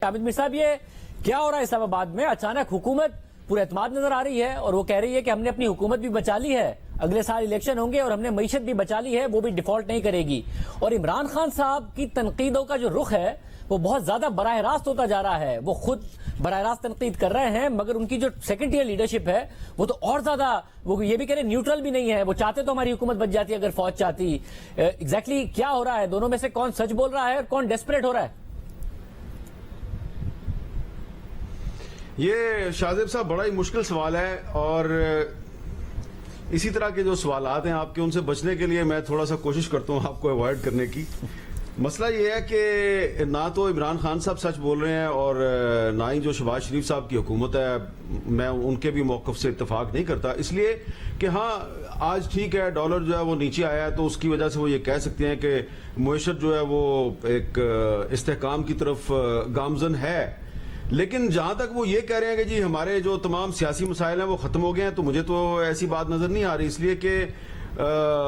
عابد میر صاحب، یہ کیا ہو رہا ہے اسلام آباد میں؟ اچانک حکومت پورے اعتماد نظر آ رہی ہے اور وہ کہہ رہی ہے کہ ہم نے اپنی حکومت بھی بچا لی ہے، اگلے سال الیکشن ہوں گے اور ہم نے معیشت بھی بچا لی ہے، وہ بھی ڈیفالٹ نہیں کرے گی۔ اور عمران خان صاحب کی تنقیدوں کا جو رخ ہے وہ بہت زیادہ براہ راست ہوتا جا رہا ہے۔ وہ خود براہ راست تنقید کر رہے ہیں، مگر ان کی جو سیکنڈ ٹیئر لیڈرشپ ہے وہ تو اور زیادہ، وہ یہ بھی کہہ رہے نیوٹرل بھی نہیں ہے۔ وہ چاہتے تو ہماری حکومت بچ جاتی اگر فوج چاہتی۔ ایگزیکٹلی کیا ہو رہا ہے؟ دونوں میں سے کون سچ بول رہا ہے اور کون ڈیسپریٹ ہو رہا ہے؟ یہ شاہزیب صاحب بڑا ہی مشکل سوال ہے، اور اسی طرح کے جو سوالات ہیں آپ کے، ان سے بچنے کے لیے میں تھوڑا سا کوشش کرتا ہوں آپ کو اوائڈ کرنے کی۔ مسئلہ یہ ہے کہ نہ تو عمران خان صاحب سچ بول رہے ہیں اور نہ ہی جو شہباز شریف صاحب کی حکومت ہے، میں ان کے بھی موقف سے اتفاق نہیں کرتا، اس لیے کہ ہاں آج ٹھیک ہے ڈالر جو ہے وہ نیچے آیا ہے تو اس کی وجہ سے وہ یہ کہہ سکتے ہیں کہ معیشت جو ہے وہ ایک استحکام کی طرف گامزن ہے، لیکن جہاں تک وہ یہ کہہ رہے ہیں کہ جی ہمارے جو تمام سیاسی مسائل ہیں وہ ختم ہو گئے ہیں، تو مجھے تو ایسی بات نظر نہیں آ رہی، اس لیے کہ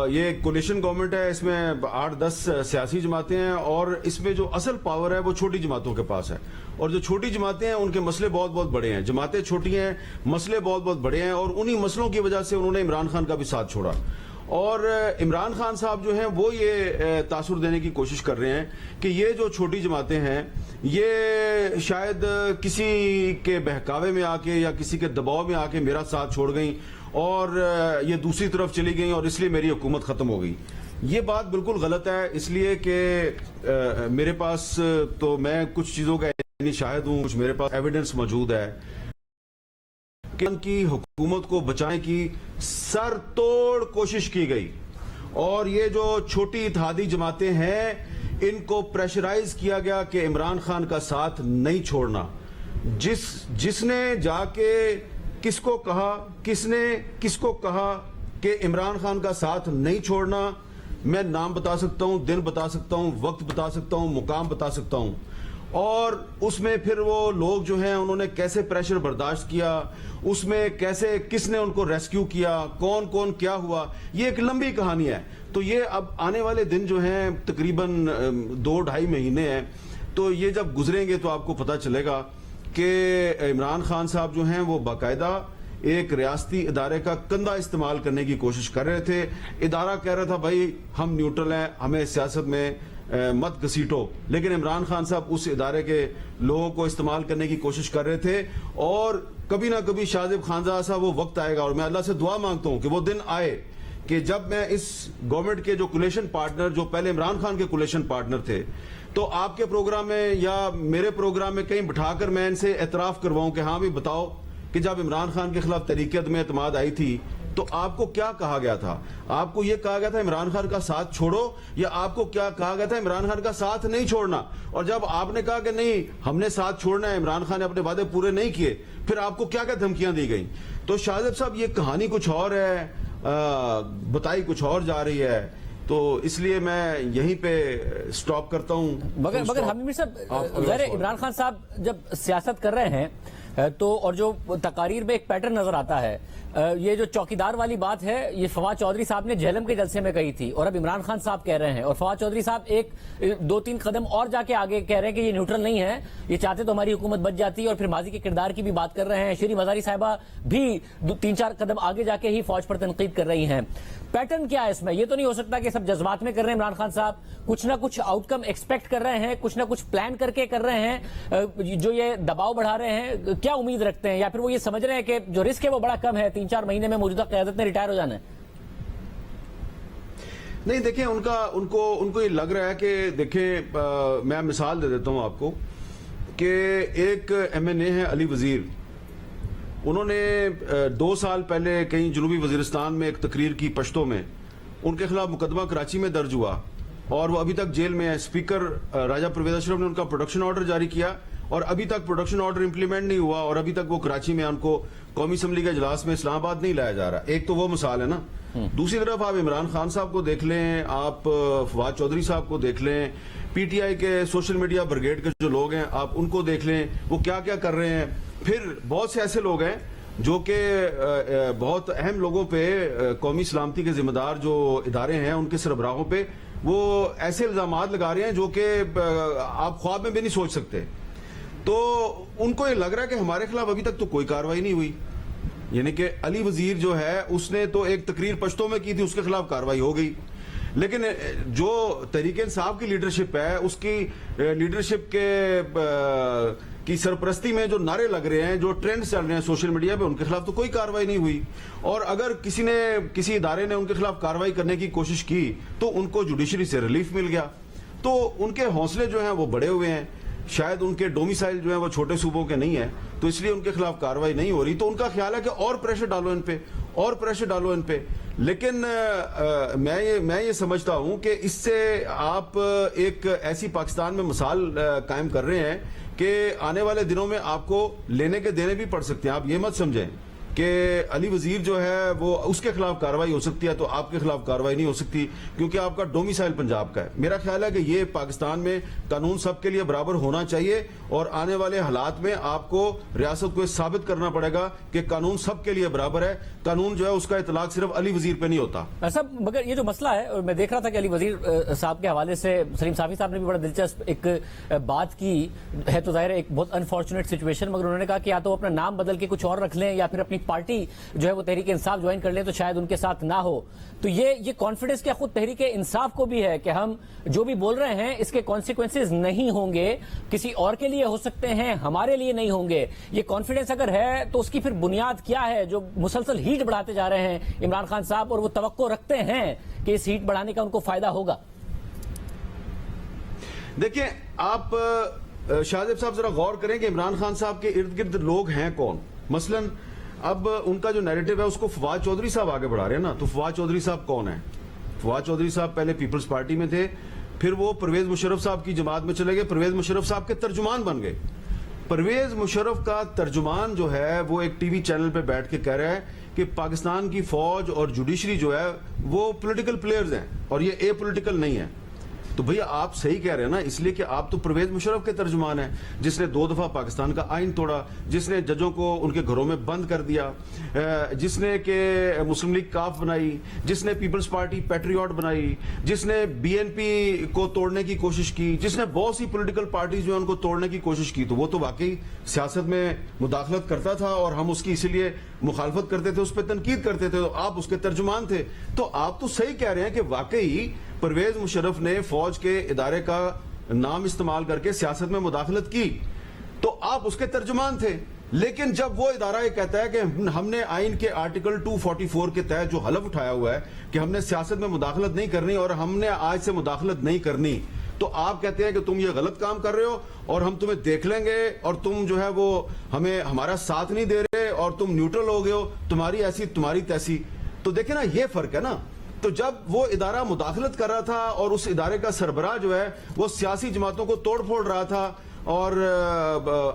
یہ کولیشن گورنمنٹ ہے، اس میں 8-10 سیاسی جماعتیں ہیں اور اس میں جو اصل پاور ہے وہ چھوٹی جماعتوں کے پاس ہے، اور جو چھوٹی جماعتیں ہیں ان کے مسئلے بہت بہت بڑے ہیں، جماعتیں چھوٹی ہیں، مسئلے بہت بہت بڑے ہیں، اور انہی مسئلوں کی وجہ سے انہوں نے عمران خان کا بھی ساتھ چھوڑا۔ اور عمران خان صاحب جو ہیں وہ یہ تاثر دینے کی کوشش کر رہے ہیں کہ یہ جو چھوٹی جماعتیں ہیں یہ شاید کسی کے بہکاوے میں آ کے یا کسی کے دباؤ میں آ کے میرا ساتھ چھوڑ گئیں اور یہ دوسری طرف چلی گئیں اور اس لیے میری حکومت ختم ہو گئی۔ یہ بات بالکل غلط ہے، اس لیے کہ میرے پاس تو میں کچھ چیزوں کا یعنی شاہد ہوں، کچھ میرے پاس ایویڈنس موجود ہے کہ ان کی حکومت کو بچانے کی سر توڑ کوشش کی گئی، اور یہ جو چھوٹی اتحادی جماعتیں ہیں ان کو پریشرائز کیا گیا کہ عمران خان کا ساتھ نہیں چھوڑنا۔ جس نے جا کے کس کو کہا، کس نے کس کو کہا کہ عمران خان کا ساتھ نہیں چھوڑنا، میں نام بتا سکتا ہوں، دن بتا سکتا ہوں، وقت بتا سکتا ہوں، مقام بتا سکتا ہوں، اور اس میں پھر وہ لوگ جو ہیں انہوں نے کیسے پریشر برداشت کیا، اس میں کیسے کس نے ان کو ریسکیو کیا، کون کون کیا ہوا، یہ ایک لمبی کہانی ہے۔ تو یہ اب آنے والے دن جو ہیں تقریباً 2-2.5 مہینے ہیں، تو یہ جب گزریں گے تو آپ کو پتہ چلے گا کہ عمران خان صاحب جو ہیں وہ باقاعدہ ایک ریاستی ادارے کا کندھا استعمال کرنے کی کوشش کر رہے تھے۔ ادارہ کہہ رہا تھا بھائی ہم نیوٹرل ہیں، ہمیں سیاست میں مت گھسیٹو، لیکن عمران خان صاحب اس ادارے کے لوگوں کو استعمال کرنے کی کوشش کر رہے تھے، اور کبھی نہ کبھی شاہزیب خانزادہ صاحب وہ وقت آئے گا، اور میں اللہ سے دعا مانگتا ہوں کہ وہ دن آئے کہ جب میں اس گورنمنٹ کے جو کولیشن پارٹنر، جو پہلے عمران خان کے کولیشن پارٹنر تھے، تو آپ کے پروگرام میں یا میرے پروگرام میں کہیں بٹھا کر میں ان سے اعتراف کرواؤں کہ ہاں بھی بتاؤ کہ جب عمران خان کے خلاف تحریک عدم اعتماد آئی تھی تو آپ کو کیا کہا گیا تھا؟ آپ کو یہ کہا گیا تھا عمران خان کا ساتھ چھوڑو، یا آپ کو کیا کہا گیا تھا عمران خان کا ساتھ نہیں چھوڑنا؟ اور جب آپ نے کہا کہ نہیں ہم نے ساتھ چھوڑنا ہے، عمران خان نے اپنے وعدے پورے نہیں کیے، پھر آپ کو کیا کیا دھمکیاں دی گئیں؟ تو شاہزیب صاحب یہ کہانی کچھ اور ہے، بتائی کچھ اور جا رہی ہے، تو اس لیے میں یہیں پہ سٹاپ کرتا ہوں۔ مگر حامد میر صاحب، ظاہر عمران خان صاحب جب سیاست کر رہے ہیں تو اور جو تقاریر میں ایک پیٹرن نظر آتا ہے، یہ جو چوکیدار والی بات ہے یہ فواد چودھری صاحب نے جہلم کے جلسے میں کہی تھی، اور اب عمران خان صاحب کہہ رہے ہیں، اور فواد چودھری صاحب 2-3 قدم اور جا کے آگے کہہ رہے ہیں کہ یہ نیوٹرل نہیں ہے، یہ چاہتے تو ہماری حکومت بچ جاتی، اور پھر ماضی کے کردار کی بھی بات کر رہے ہیں۔ شیریں مزاری صاحبہ بھی 3-4 قدم آگے جا کے ہی فوج پر تنقید کر رہی ہیں۔ پیٹرن کیا ہے اس میں؟ یہ تو نہیں ہو سکتا کہ سب جذبات میں کر رہے ہیں عمران خان صاحب، کچھ نہ کچھ آؤٹ کم ایکسپیکٹ کر رہے ہیں، کچھ نہ کچھ پلان کر کے کر رہے ہیں جو یہ دباؤ بڑھا رہے ہیں؟ کیا امید رکھتے ہیں، یا پھر وہ یہ سمجھ رہے ہیں کہ جو رسک ہے وہ بڑا کم ہے، 3-4 مہینے میں موجودہ قیادت نے ریٹائر ہو جانا ہے؟ نہیں دیکھیں، ان کو یہ لگ رہا ہے کہ دیکھیں میں مثال دے دیتا ہوں آپ کو کہ ایک ایم این اے ہے علی وزیر، انہوں نے 2 سال پہلے کہیں جنوبی وزیرستان میں ایک تقریر کی پشتوں میں، ان کے خلاف مقدمہ کراچی میں درج ہوا اور وہ ابھی تک جیل میں ہے۔ اسپیکر راجہ پرویز اشرف نے ان کا پروڈکشن آرڈر جاری کیا اور ابھی تک پروڈکشن آرڈر امپلیمنٹ نہیں ہوا، اور ابھی تک وہ کراچی میں ان کو قومی اسمبلی کے اجلاس میں اسلام آباد نہیں لایا جا رہا۔ ایک تو وہ مثال ہے نا۔ دوسری طرف آپ عمران خان صاحب کو دیکھ لیں، آپ فواد چودھری صاحب کو دیکھ لیں، پی ٹی آئی کے سوشل میڈیا بریگیڈ کے جو لوگ ہیں آپ ان کو دیکھ لیں، وہ کیا کیا کر رہے ہیں۔ پھر بہت سے ایسے لوگ ہیں جو کہ بہت اہم لوگوں پہ، قومی سلامتی کے ذمہ دار جو ادارے ہیں ان کے سربراہوں پہ وہ ایسے الزامات لگا رہے ہیں جو کہ آپ خواب میں بھی نہیں سوچ سکتے۔ تو ان کو یہ لگ رہا ہے کہ ہمارے خلاف ابھی تک تو کوئی کاروائی نہیں ہوئی. یعنی کہ علی وزیر جو ہے اس نے تو ایک تقریر پشتوں میں کی تھی, اس کے خلاف کاروائی ہو گئی, لیکن جو تحریک انصاف کی لیڈرشپ ہے اس کی لیڈرشپ کی سرپرستی میں جو نعرے لگ رہے ہیں, جو ٹرینڈ چل رہے ہیں سوشل میڈیا پہ, ان کے خلاف تو کوئی کاروائی نہیں ہوئی. اور اگر کسی ادارے نے ان کے خلاف کاروائی کرنے کی کوشش کی تو ان کو جوڈیشری سے ریلیف مل گیا. تو ان کے حوصلے جو ہیں وہ بڑے ہوئے ہیں, شاید ان کے ڈومیسائل جو ہیں وہ چھوٹے صوبوں کے نہیں ہیں, تو اس لیے ان کے خلاف کاروائی نہیں ہو رہی. تو ان کا خیال ہے کہ اور پریشر ڈالو ان پہ, لیکن میں یہ سمجھتا ہوں کہ اس سے آپ ایک ایسی پاکستان میں مثال قائم کر رہے ہیں کہ آنے والے دنوں میں آپ کو لینے کے دینے بھی پڑ سکتے ہیں. آپ یہ مت سمجھیں کہ علی وزیر جو ہے وہ اس کے خلاف کاروائی ہو سکتی ہے تو آپ کے خلاف کاروائی نہیں ہو سکتی, کیونکہ آپ کا ڈومیسائل پنجاب کا ہے. میرا خیال ہے کہ یہ پاکستان میں قانون سب کے لیے برابر ہونا چاہیے, اور آنے والے حالات میں آپ کو ریاست کو ثابت کرنا پڑے گا کہ قانون سب کے لیے برابر ہے. قانون جو ہے اس کا اطلاق صرف علی وزیر پہ نہیں ہوتا. صاحب مگر یہ جو مسئلہ ہے, اور میں دیکھ رہا تھا کہ علی وزیر صاحب کے حوالے سے سلیم صافی صاحب نے بھی بڑا دلچسپ ایک بات کی ہے, تو ظاہر ہے ایک بہت انفارچونیٹ سچویشن, مگر انہوں نے کہا کہ یا تو اپنا نام بدل کے کچھ اور رکھ لیں یا پھر اپنی پارٹی جو ہے وہ تحریک انصاف جوائن کر لیں تو شاید ان کے ساتھ نہ ہو. تو یہ کانفیڈنس کیا خود تحریک انصاف کو بھی ہے کہ ہم جو بھی بول رہے ہیں اس کے کانسیکوینسز نہیں ہوں گے, کسی اور کے لیے ہو سکتے ہیں, ہمارے لیے نہیں ہوں گے. یہ کانفیڈنس اگر ہے تو اس کی پھر بنیاد کیا ہے جو مسلسل ہیٹ بڑھاتے جا رہے ہیں عمران خان صاحب, اور وہ توقع رکھتے ہیں کہ اس ہیٹ بڑھانے کا ان کو فائدہ ہوگا؟ دیکھیں آپ شاہزیب صاحب ذرا غور کریں کہ عمران خان صاحب کے ارد گرد لوگ ہیں کون. مثلاً اب ان کا جو نیریٹو ہے اس کو فواد چودھری صاحب آگے بڑھا رہے ہیں نا. تو فواد چودھری صاحب کون ہیں؟ فواد چودھری صاحب پہلے پیپلز پارٹی میں تھے, پھر وہ پرویز مشرف صاحب کی جماعت میں چلے گئے, پرویز مشرف صاحب کے ترجمان بن گئے. پرویز مشرف کا ترجمان جو ہے وہ ایک ٹی وی چینل پہ بیٹھ کے کہہ رہا ہے کہ پاکستان کی فوج اور جوڈیشری جو ہے وہ پولیٹیکل پلیئرز ہیں اور یہ اے پولیٹیکل نہیں ہے. تو بھئی آپ صحیح کہہ رہے ہیں نا, اس لیے کہ آپ تو پرویز مشرف کے ترجمان ہیں, جس نے 2 دفعہ پاکستان کا آئین توڑا, جس نے ججوں کو ان کے گھروں میں بند کر دیا, جس نے کہ مسلم لیگ کاف بنائی, جس نے پیپلز پارٹی پیٹریوٹ بنائی, جس نے بی این پی کو توڑنے کی کوشش کی, جس نے بہت سی پولیٹیکل پارٹیز جو ہیں ان کو توڑنے کی کوشش کی. تو وہ تو واقعی سیاست میں مداخلت کرتا تھا اور ہم اس کی اسی لیے مخالفت کرتے تھے, اس پہ تنقید کرتے تھے, تو آپ اس کے ترجمان تھے. تو آپ تو صحیح کہہ رہے ہیں کہ واقعی پرویز مشرف نے فوج کے ادارے کا نام استعمال کر کے سیاست میں مداخلت کی, تو آپ اس کے ترجمان تھے. لیکن جب وہ ادارہ یہ کہتا ہے کہ ہم نے آئین کے آرٹیکل 244 کے تحت جو حلف اٹھایا ہوا ہے کہ ہم نے سیاست میں مداخلت نہیں کرنی اور ہم نے آج سے مداخلت نہیں کرنی, تو آپ کہتے ہیں کہ تم یہ غلط کام کر رہے ہو اور ہم تمہیں دیکھ لیں گے اور تم جو ہے وہ ہمیں ہمارا ساتھ نہیں دے رہے اور تم نیوٹرل ہو گئے ہو, تمہاری ایسی تمہاری تیسی. تو دیکھیں نا, یہ فرق ہے نا. تو جب وہ ادارہ مداخلت کر رہا تھا اور اس ادارے کا سربراہ جو ہے وہ سیاسی جماعتوں کو توڑ پھوڑ رہا تھا اور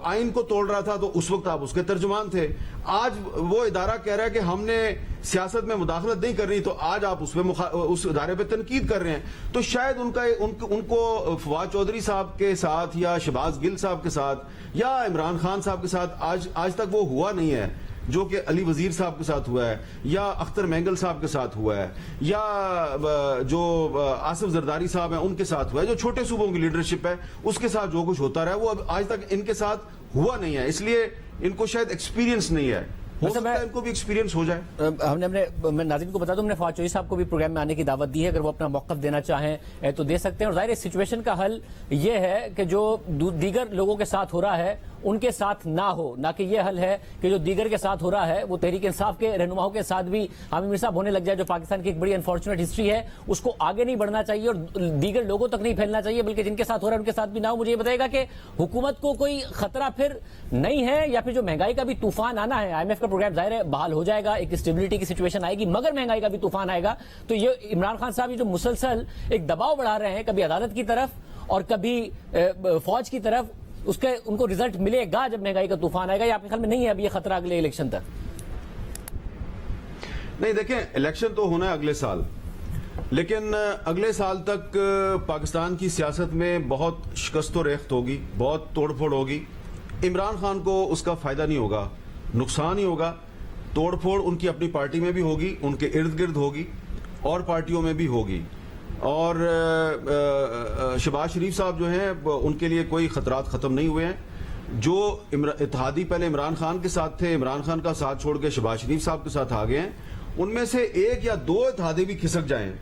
آئین کو توڑ رہا تھا, تو اس وقت آپ اس کے ترجمان تھے. آج وہ ادارہ کہہ رہا ہے کہ ہم نے سیاست میں مداخلت نہیں کرنی, تو آج آپ اس ادارے پہ تنقید کر رہے ہیں. تو شاید ان کو فواد چودھری صاحب کے ساتھ یا شہباز گل صاحب کے ساتھ یا عمران خان صاحب کے ساتھ آج تک وہ ہوا نہیں ہے جو کہ علی وزیر صاحب کے ساتھ ہوا ہے, یا اختر مینگل صاحب کے ساتھ ہوا ہے, یا جو آصف زرداری صاحب ہیں ان کے ساتھ ہوا ہے, جو چھوٹے صوبوں کی لیڈرشپ ہے اس کے ساتھ جو کچھ ہوتا رہا ہے وہ اب آج تک ان کے ساتھ ہوا نہیں ہے. اس لیے ان کو شاید ایکسپیرینس نہیں ہے, ہو سکتا ہے ان کو بھی ایکسپیرینس ہو جائے. میں ناظرین کو بتا دوں, ہم نے فواد چودھری صاحب کو بھی پروگرام میں آنے کی دعوت دی ہے, اگر وہ اپنا موقف دینا چاہیں تو دے سکتے ہیں. اور ظاہر اس سچویشن کا حل یہ ہے کہ جو دیگر لوگوں کے ساتھ ہو رہا ہے ان کے ساتھ نہ ہو, نہ کہ یہ حل ہے کہ جو دیگر کے ساتھ ہو رہا ہے وہ تحریک انصاف کے رہنماؤں کے ساتھ بھی حامد میر صاحب ہونے لگ جائے, جو پاکستان کی ایک بڑی انفارچونیٹ ہسٹری ہے. اس کو آگے نہیں بڑھنا چاہیے اور دیگر لوگوں تک نہیں پھیلنا چاہیے, بلکہ جن کے ساتھ ہو رہا ہے ان کے ساتھ بھی نہ ہو. مجھے یہ بتائے گا کہ حکومت کو کوئی خطرہ پھر نہیں ہے, یا پھر جو مہنگائی کا بھی طوفان آنا ہے, IMF کا پروگرام ظاہر ہے بحال ہو جائے گا, ایک اسٹیبلٹی کی سچویشن آئے گی, مگر مہنگائی کا بھی طوفان آئے گا. تو یہ عمران خان صاحب یہ جو مسلسل ایک دباؤ بڑھا رہے ہیں, کبھی عدالت کی طرف اور کبھی فوج کی طرف, اس کے ان کو رزلٹ ملے گا جب مہنگائی کا طوفان آئے گا, یا آپ کے خیال میں نہیں ہے اب یہ خطرہ اگلے الیکشن تک؟ نہیں, دیکھیں الیکشن تو ہونا ہے اگلے سال, لیکن اگلے سال تک پاکستان کی سیاست میں بہت شکست و ریخت ہوگی, بہت توڑ پھوڑ ہوگی. عمران خان کو اس کا فائدہ نہیں ہوگا, نقصان ہی ہوگا. توڑ پھوڑ ان کی اپنی پارٹی میں بھی ہوگی, ان کے ارد گرد ہوگی, اور پارٹیوں میں بھی ہوگی. اور شہباز شریف صاحب جو ہیں ان کے لیے کوئی خطرات ختم نہیں ہوئے ہیں. جو اتحادی پہلے عمران خان کے ساتھ تھے، عمران خان کا ساتھ چھوڑ کے شہباز شریف صاحب کے ساتھ آ گئے ہیں، ان میں سے ایک یا دو اتحادی بھی کھسک جائیں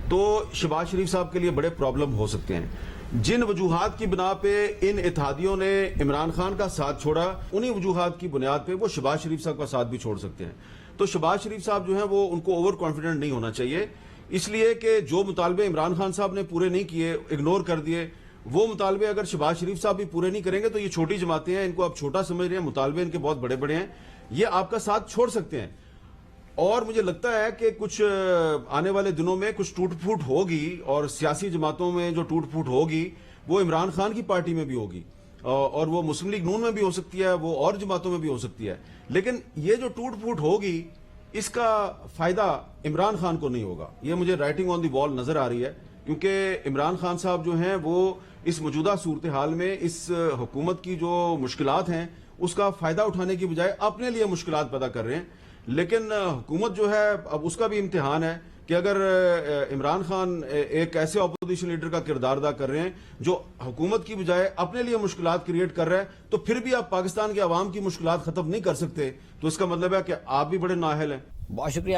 تو شہباز شریف صاحب کے لیے بڑے پرابلم ہو سکتے ہیں. جن وجوہات کی بنا پہ ان اتحادیوں نے عمران خان کا ساتھ چھوڑا، انہی وجوہات کی بنیاد پہ وہ شہباز شریف صاحب کا ساتھ بھی چھوڑ سکتے ہیں. تو شہباز شریف صاحب جو ہیں وہ ان کو اوور کانفیڈنٹ نہیں ہونا چاہیے، اس لیے کہ جو مطالبے عمران خان صاحب نے پورے نہیں کیے، اگنور کر دیے، وہ مطالبے اگر شہباز شریف صاحب بھی پورے نہیں کریں گے تو یہ چھوٹی جماعتیں ہیں، ان کو آپ چھوٹا سمجھ رہے ہیں، مطالبے ان کے بہت بڑے بڑے ہیں، یہ آپ کا ساتھ چھوڑ سکتے ہیں. اور مجھے لگتا ہے کہ کچھ آنے والے دنوں میں کچھ ٹوٹ پھوٹ ہوگی، اور سیاسی جماعتوں میں جو ٹوٹ پھوٹ ہوگی وہ عمران خان کی پارٹی میں بھی ہوگی، اور وہ مسلم لیگ نون میں بھی ہو سکتی ہے، وہ اور جماعتوں میں بھی ہو سکتی ہے. لیکن یہ جو ٹوٹ پھوٹ ہوگی اس کا فائدہ عمران خان کو نہیں ہوگا. یہ مجھے رائٹنگ آن دی وال نظر آ رہی ہے، کیونکہ عمران خان صاحب جو ہیں وہ اس موجودہ صورتحال میں اس حکومت کی جو مشکلات ہیں اس کا فائدہ اٹھانے کی بجائے اپنے لیے مشکلات پیدا کر رہے ہیں. لیکن حکومت جو ہے اب اس کا بھی امتحان ہے کہ اگر عمران خان ایک ایسے اپوزیشن لیڈر کا کردار ادا کر رہے ہیں جو حکومت کی بجائے اپنے لیے مشکلات کریٹ کر رہا ہے، تو پھر بھی آپ پاکستان کے عوام کی مشکلات ختم نہیں کر سکتے، تو اس کا مطلب ہے کہ آپ بھی بڑے نااہل ہیں. بہت شکریہ.